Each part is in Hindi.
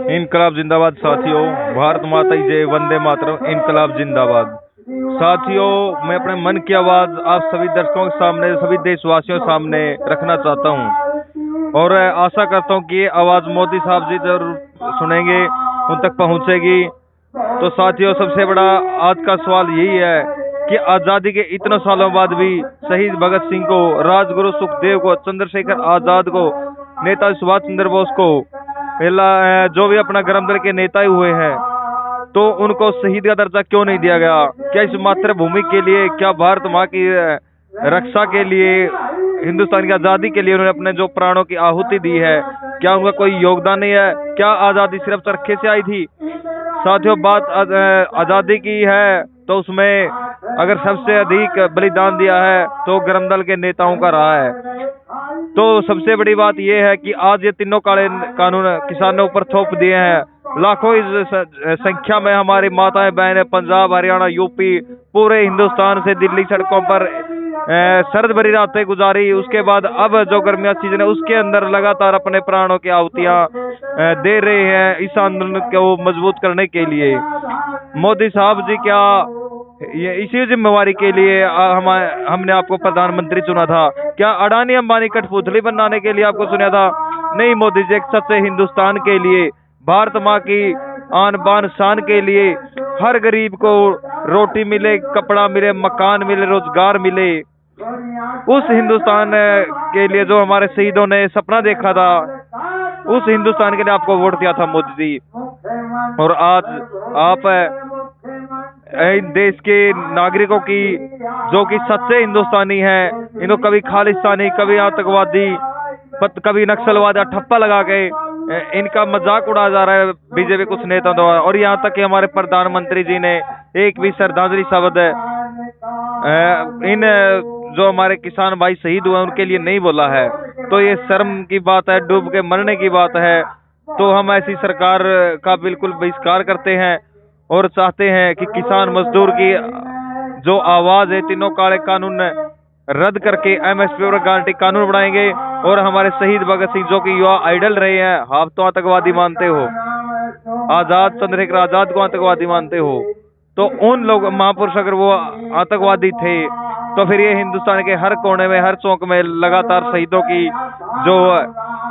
इनकलाब जिंदाबाद साथियों, भारत माता की जय, वंदे मातरम, इनकलाब जिंदाबाद। साथियों, मैं अपने मन की आवाज आप सभी दर्शकों के सामने, सभी देशवासियों के सामने रखना चाहता हूं और आशा करता हूं कि ये आवाज मोदी साहब जी जरूर सुनेंगे, उन तक पहुंचेगी। तो साथियों, सबसे बड़ा आज का सवाल यही है कि आजादी के इतने सालों बाद भी शहीद भगत सिंह को, राजगुरु सुखदेव को, चंद्रशेखर आजाद को, नेताजी सुभाष चंद्र बोस को, जो भी अपना गर्म दल के नेता हुए हैं, तो उनको शहीद का दर्जा क्यों नहीं दिया गया? क्या इस मातृभूमि के लिए, क्या भारत माँ की रक्षा के लिए, हिंदुस्तान की आजादी के लिए उन्होंने अपने जो प्राणों की आहुति दी है, क्या उनका कोई योगदान नहीं है? क्या आजादी सिर्फ चरखे से आई थी? साथियों, बात आजादी की है तो उसमें अगर सबसे अधिक बलिदान दिया है तो गर्म दल के नेताओं का रहा है। तो सबसे बड़ी बात यह है कि आज ये तीनों काले कानून किसानों ऊपर थोप दिए हैं। लाखों इस संख्या में हमारी माताएं बहनें पंजाब, हरियाणा, यूपी, पूरे हिंदुस्तान से दिल्ली सड़कों पर सर्द भरी रातें गुजारी। उसके बाद अब जो गर्मियां सीजन है उसके अंदर लगातार अपने प्राणों की आहुतियां दे रहे हैं इस आंदोलन को मजबूत करने के लिए। मोदी साहब जी, क्या ये इसी जिम्मेवारी के लिए हमने आपको प्रधानमंत्री चुना था? क्या अडानी अंबानी कठपुतली बनाने के लिए आपको चुना था? नहीं मोदी जी, एक सच्चे हिंदुस्तान के लिए, भारत माँ की आन बान शान के लिए, हर गरीब को रोटी मिले, कपड़ा मिले, मकान मिले, रोजगार मिले, उस हिंदुस्तान के लिए जो हमारे शहीदों ने सपना देखा था, उस हिंदुस्तान के लिए आपको वोट दिया था मोदी जी। और आज आप देश के नागरिकों की, जो कि सच्चे हिंदुस्तानी हैं, इनको कभी खालिस्तानी, कभी आतंकवादी, कभी नक्सलवादी ठप्पा लगा के इनका मजाक उड़ाया जा रहा है बीजेपी कुछ नेताओं द्वारा। और यहाँ तक कि हमारे प्रधानमंत्री जी ने एक भी श्रद्धांजलि शब्द इन जो हमारे किसान भाई शहीद हुए उनके लिए नहीं बोला है। तो ये शर्म की बात है, डूब के मरने की बात है। तो हम ऐसी सरकार का बिल्कुल बहिष्कार करते हैं और चाहते हैं कि किसान मजदूर की जो आवाज है, तीनों काले कानून रद्द करके एमएसपी और गारंटी कानून बनाएंगे। और हमारे शहीद भगत सिंह, जो कि युवा आइडल रहे हैं, आप तो आतंकवादी मानते हो, आजाद, चंद्रशेखर आजाद को आतंकवादी मानते हो, तो उन लोग महापुरुष अगर वो आतंकवादी थे तो फिर ये हिंदुस्तान के हर कोने में, हर चौक में लगातार शहीदों की जो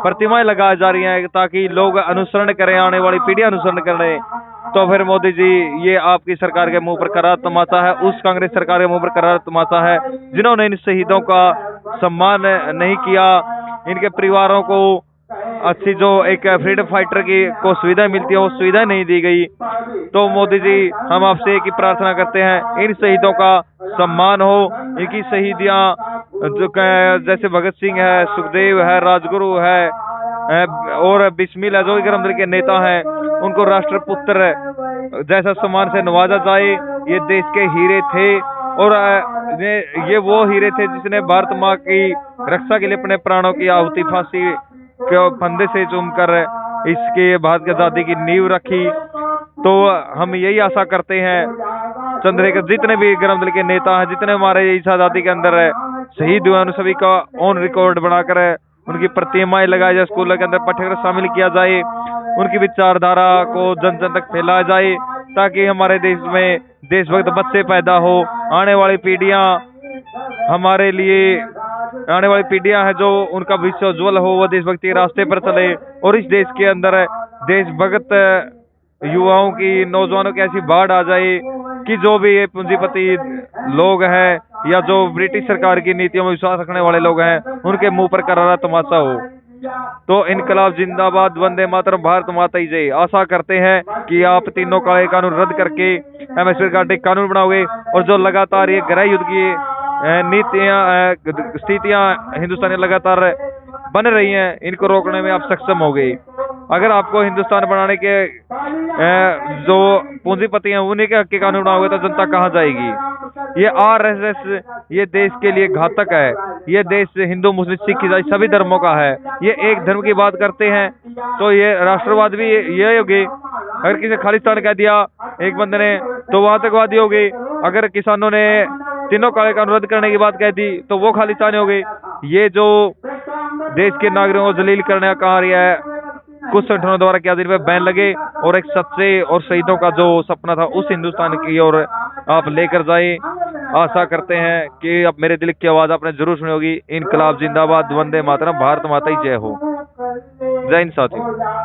प्रतिमाएं लगाई जा रही हैं ताकि लोग अनुसरण करें, आने वाली पीढ़ी अनुसरण करें। तो फिर मोदी जी, ये आपकी सरकार के मुंह पर करारा तमाचा है, उस कांग्रेस सरकार के मुंह पर करारा तमाचा है जिन्होंने इन शहीदों का सम्मान नहीं किया, इनके परिवारों को अच्छी जो एक फ्रीडम फाइटर की को सुविधा मिलती है वो सुविधा नहीं दी गई। तो मोदी जी, हम आपसे एक ही प्रार्थना करते हैं, इन शहीदों का सम्मान हो, इनकी शहीदियां जो जैसे भगत सिंह है, सुखदेव है, राजगुरु है और बिस्मिल है, जो गर्म दल के नेता हैं, उनको राष्ट्रपुत्र जैसा सम्मान से नवाजा जाए। ये देश के हीरे थे और ये वो हीरे थे जिसने भारत माँ की रक्षा के लिए अपने प्राणों की आहुति फांसी के फंदे से चूमकर इसके भारत की आजादी की नींव रखी। तो हम यही आशा करते हैं, चंद्रशेखर, जितने भी गर्म दल के नेता हैं, जितने हमारे इस आजादी के अंदर शहीद हुए, उन सभी का ऑन रिकॉर्ड बनाकर उनकी प्रतिमाएं लगाई जाए, स्कूलों के अंदर पाठ्यक्रम शामिल किया जाए, उनकी विचारधारा को जन जन तक फैलाया जाए ताकि हमारे देश में देशभक्त बच्चे पैदा हो। आने वाली पीढ़ियां हमारे लिए, आने वाली पीढ़ियां हैं जो उनका भविष्य उज्जवल हो, वो देशभक्ति के रास्ते पर चले और इस देश के अंदर देशभक्त युवाओं की, नौजवानों की ऐसी बाढ़ आ जाए कि जो भी ये पूंजीपति लोग हैं या जो ब्रिटिश सरकार की नीतियों में विश्वास रखने वाले लोग हैं, उनके मुंह पर करारा तमाचा हो। तो इनकलाब जिंदाबाद, वंदे मातरम, भारत माता की जय। आशा करते हैं कि आप तीनों काले कानून रद्द करके एमएसपी गारंटी कानून बनाओगे और जो लगातार ये गृह युद्ध की नीतियां, स्थितियां हिंदुस्तान में लगातार बन रही हैं, इनको रोकने में आप सक्षम हो गए। अगर आपको हिंदुस्तान बनाने के जो पूंजीपति हैं उन्हीं के हक के कानून बनाओगे तो जनता कहाँ जाएगी? ये आरएसएस ये देश के लिए घातक है। ये देश हिंदू, मुस्लिम, सिख, ईसाई सभी धर्मों का है। ये एक धर्म की बात करते हैं तो ये राष्ट्रवाद भी ये होगी। अगर किसी खालिस्तान कह दिया एक बंदे ने तो वो आतंकवादी हो गई। अगर किसानों ने तीनों काले कानून रद्द करने की बात कह दी तो वो खालिस्तानी हो गई। ये जो देश के नागरिकों को जलील करने का कार्य है कुछ संगठनों द्वारा क्या दिन में बैन लगे और एक सच्चे और शहीदों का जो सपना था उस हिंदुस्तान की ओर आप लेकर जाए। आशा करते हैं कि अब मेरे दिल की आवाज आपने जरूर सुनी होगी। इनकलाब जिंदाबाद, वंदे मातरम, भारत माता की जय हो। जय हिंद साथियों।